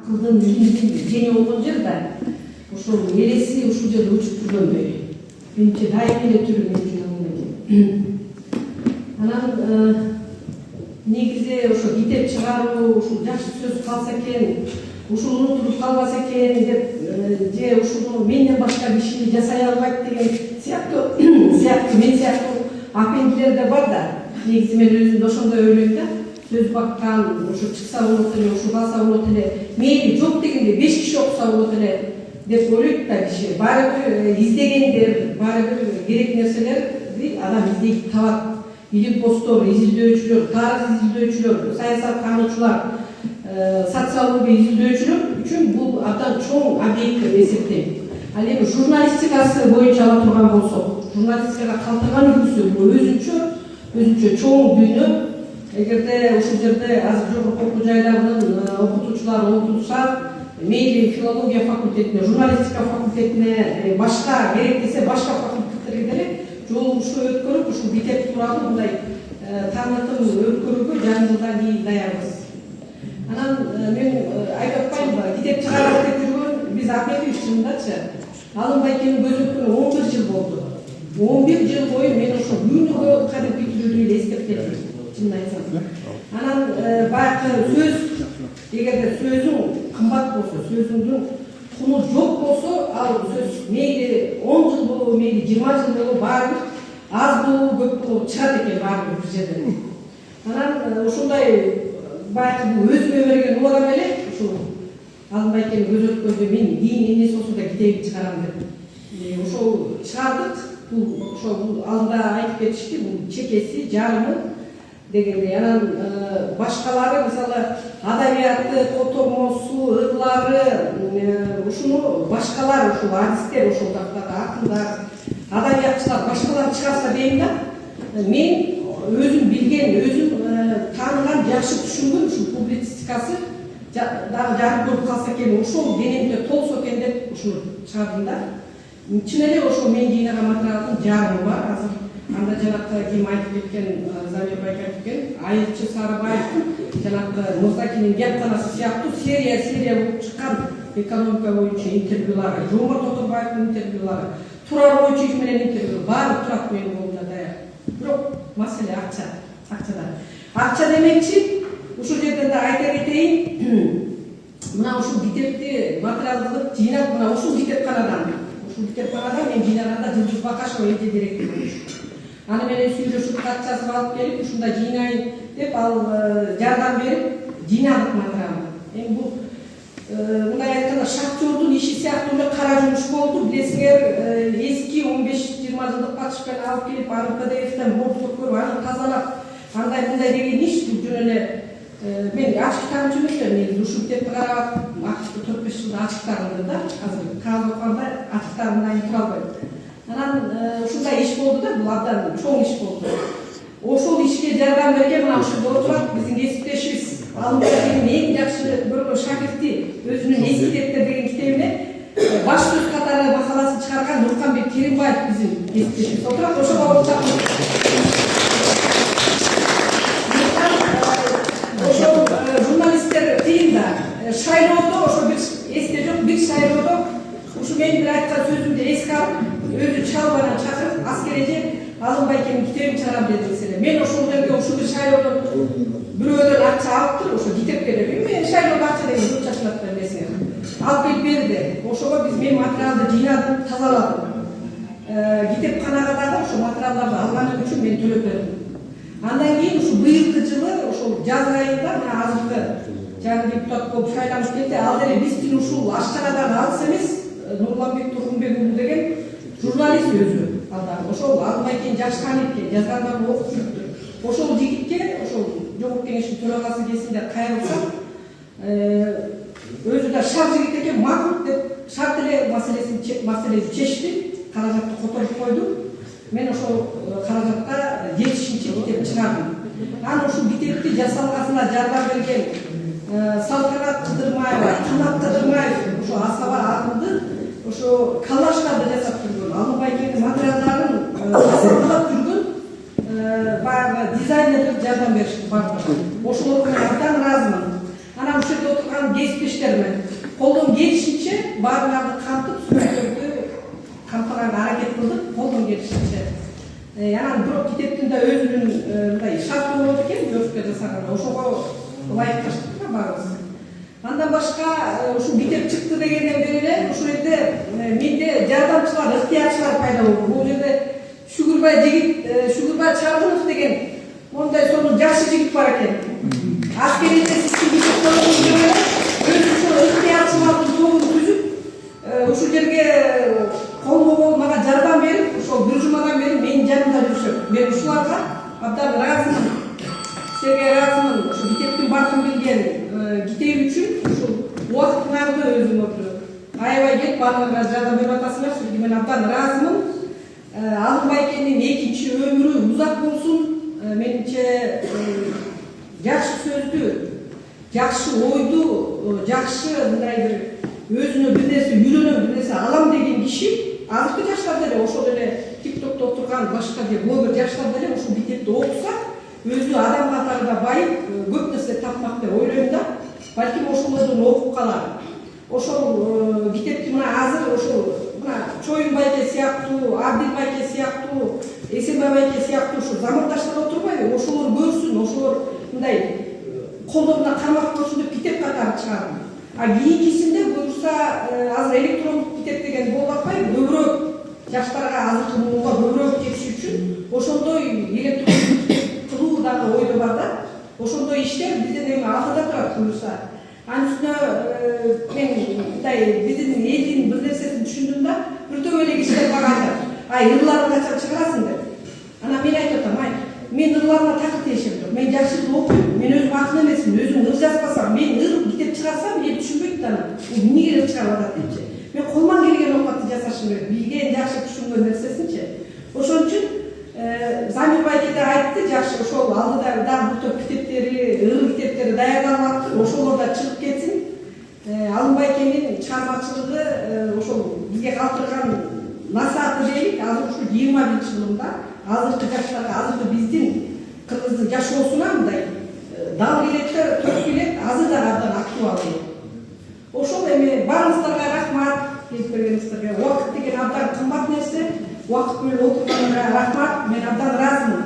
акылдын жеңи болгон жер да ошол элеси ушул жерде учуп жүргөндөй. Менимче дайым эле түрү анан негизи ошо китеп чыгаруу ушул жакшы сөз калса экен, ушул унутулуп калбаса экен деп же ушуну менден башка киши жасай албайт деген сыяктуу мен сыяктуу апендилер да бар да. Негизи мен өзүмдү ошондой ойлойм да. Сөз баккан, ошо чыкса болот эле, ушул калса болот эле, мейли жок дегенде 5 киши окуса болот эле деп ойлойт да киши. Баары бир издегендер, баары бир керек нерселерди адам издейт, табат. Билим посттор, изилдөөчүлөр, тарых изилдөөчүлөр, саясат кануучулар, социология изилдөөчүлөр үчүн бул абдан чоң объект деп эсептейм. Ал эми журналистикасы боюнча ала турган болсок, журналистикага калтырган үлгүсү бул өзүнчө чоң дүйнө. Эгерде ушул жерде азыр жогорку окуу жайларынын окутуучулары окутса, мейли филология факультетине, журналистика факультетине, башка керек десе башка факультеттерге деле жолугушуу өткөрүп, ушул китеп тууралуу мындай таанытым өткөрүүгө жарым жылдан кийин даярбыз. Анан мен айтып атпаймынбы, китеп чыгарат деп жүргөн биз Ахметович чынындачы алынбай экенин көзөткөнү 11 жыл болду. 11 жыл бою мен ошо күнүгө кадимки түрүдү эле эстеп келдим. Чынын айтсам. Анан баягы сөз, эгерде сөзүң кымбат болсо, сөзүңдүн куну жок болсо, ал сөз мейли 10 жыл болобу, мейли 20 жыл болобу, баары аз болобу, көп болобу чыгат экен баары бир жерден. Анан ушундай баягы бул өзүмө берген угам эле, ушул алынбай экенин көзөткөндө мен кийин эмнеси болсо да китебин чыгарам деп. Ошол чыгардык. Бул ошол алдында айтып кетишти, бул чекеси, жарымы дегендей. Анан башкалары мисалы адабияты, котормосу, ырлары, ушуну башкалар, ушул адистер, ошол жактагы акындар, адабиятчылар башкалар чыгарса дейм да. Мен өзүм билген, өзүм тааныган, жакшы түшүнгөн ушул публицистикасы дагы жарым көрүп калса экен, ошол денемде толсо экен деп ушуну чыгардым да. Чын эле ошол мен жыйнаган материалдын жарымы бар азыр. Анда жанагы ким айтып кеткен, Замир байке айтып кеткен, Айылчы Сарыбаевдин жанагы Мурзакинин китапханасы сыяктуу серия болуп чыккан экономика боюнча интервьюлары, Жомарт Оторбаевдин интервьюлары, Турар Ойчиев менен интервью баары турат менин колумда даяр. Бирок маселе акчада. Акча демекчи, ушул жерден да айта кетейин, мына ушул китепти материал кылып жыйнап, мына ушул китепканадан мен жыйнаганда Жылдыз Бакашева элде директор болчу. Аны менен сүйлөшүп, кат жазып алып келип, ушунда жыйнайын деп ал жардам берип жыйнадык материалды. Эми бул мындай айтканда шахтердун иши сыяктуу эле кара жумуш болду. Билесиңер, эски 15-20 жылдык пачканы алып келип, аны PDF-тен бордук көрүп, аны тазалап, андай мындай деген иш бул жөн эле мен ачык китабын чөмөктөм, негизи ушул китепти карап, акчты 4-5 жылда ачыктарымды да, азыр кагаз окуганда ачыктарымдан тура албайт. Анан ушундай иш болду да, бул абдан чоң иш болду. Ошол ишке жардам берген мына ушул отурат биздин кесиптешибиз, алынбай экенин эң жакшы көргөн шакирти, өзүнүн эски китептер деген китебине баш сөз катары макаласын чыгарган Нурканбек Керимбаев биздин кесиптешибиз отурат, ошого ошол журналисттер тыйын да. Шайлоодо ошо бир эсте жок, бир шайлоодо ушу мен бир айткан сөзүмдү эске алып, өзү чалбана чакырып, аскереже алынбай экенин китебин чыгарам дедиңиз. Мен ошол жерге ушул бир шайлоодон бирөөдөн акча алыптыр, ошо китепке деп. Мен шайлоодо акча деген көп чачылат да билесиңер. Алып келип берди. Ошого биз мен материалды жыйнадым, тазаладым. Китепканага дагы ошол материалдарды алганым үчүн мен төлөп бердим. Андан кийин ушу быйылкы жылы ошол жаз айында мына азыркы жаңы депутат болуп шайланып келди. Ал деле биздин ушул Ашкарадан алыс эмес, Нурланбек Тургунбек уулу деген журналист өзү. Ошол алынбай экен жаш танип экен, жазгандарны окуп жүрүптүр. Ошол жигитке, ошол жогорку кеңештин төрагасы кезинде кайрылсам, өзү да шарт жигит экен, макул деп шарт эле маселени чечти, каражатты которуп койду. Мен ошол каражатка жетишинче китеп чыгардым. Анан ушул китепти жасалгасына жардам берген Салтанат Кыдырмаева, Канат Кыдырмаев, ошо Асаба атынды ошо коллаждарды жасап жүргөн, алынбай экенин материалдарын жасап жүргөн баягы дизайнерлер жардам беришти бардыгы. Ошолор менен абдан ыраазымын. Анан ушул жерде отурган кесиптештериме, колдон келишинче баарларды камтып сүрөттөрдү камтыганга аракет кылдык, колдон келишинче. Анан бирок китептин да өзүнүн мындай шарты болот экен, өкпө жасаган. Ошого ылайыкташтык да баарыбыз. Андан башка ушул китеп чыкты дегенден бери эле ушул жерде менде жардамчылар, ыктыярчылар пайда болду. Бул жерде Шүгүрбай Чаргынов деген мондай сонун жакшы жигит бар экен. Аскерийде сиздин өзү ушул ыктыярчылардын тобун түзүп, ушул жерге колмо болуп мага жардам берип, ошол бир жумадан бери менин жанымда жүрүшөт. Мен ушуларга абдан ыраазымын. Силерге ыраазымын. Ошо китептин баркын билген китеп үчүн ушул убактыңарды өзүңөрдү аябай келип баарыңарга жардам берип атасыңар. Силерге мен абдан ыраазымын. Алынбайкенин экинчи өмүрү узак болсун. Менимче жакшы сөздү, жакшы ойду, жакшы мындай бир өзүнө бир нерсе үйрөнөм, бир нерсе алам деген киши азыркы жаштар деле ошол эле тиктокто отурган башка блогер жаштар деле ушул китепти окуса өзү адам катарында байып көп нерсе тапмак деп ойлойм да. Балким ошолордон окуп калар. Ошол китепти мына азыр ошол мына Чоюн байке сыяктуу, Абдил байке сыяктуу, Эсенбай байке сыяктуу ушул замандаштар отурбайбы? Ошолор көрсүн, ошолор мындай колдоруна кармак болсун деп китеп катары чыгардым. А кийинкисинде буюрса азыр электрондук китеп деген болуп атпайбы? Көбүрөөк жаштарга азыркы муунга көбүрөөк жетиш үчүн ошондой электрондук кылуу дагы ойдо бар да. Ошондой иштер бизден эми алдыда турат буюрса. Анын үстүнө мен мындай биздин элдин бир нерсесин түшүндүм да, бирдөө эле кишилер мага айтат. Ай, ырларын качан чыгарасың деп. Анан мен айтып атам, ай, мен ырларына такыр тиешем жок. Мен жакшы окуйм, мен өзүм акын эмесмин, өзүм ыр жазбасам, мен ыр китеп чыгарсам, эл түшүнбөйт да анан. Эмнеге ыр чыгарып атат депчи. Мен колуман келген окуатты жасашым керек, билген, жакшы түшүнгөн нерсесинчи. Ошон үчүн Замир байке да айтты, жакшы ошол алдыда дагы бир топ китептери, ыр китептери даярдалып атты, ошолор да чыгып кетсин. Алынбайкенин чыгармачылыгы ошол бизге калтырган насааты дейlik, азыр ушу 21-жылында азыркы жаштарга, азыркы биздин кыргыздын жашоосуна мындай дал келет, топ келет, азыр да абдан актуалдуу. Ошол эми баарыңыздарга рахмат, келип бергениңиздерге. Убакыт деген абдан кымбат нерсе. Убакыт менен отурганга рахмат. Мен абдан ыраазымын.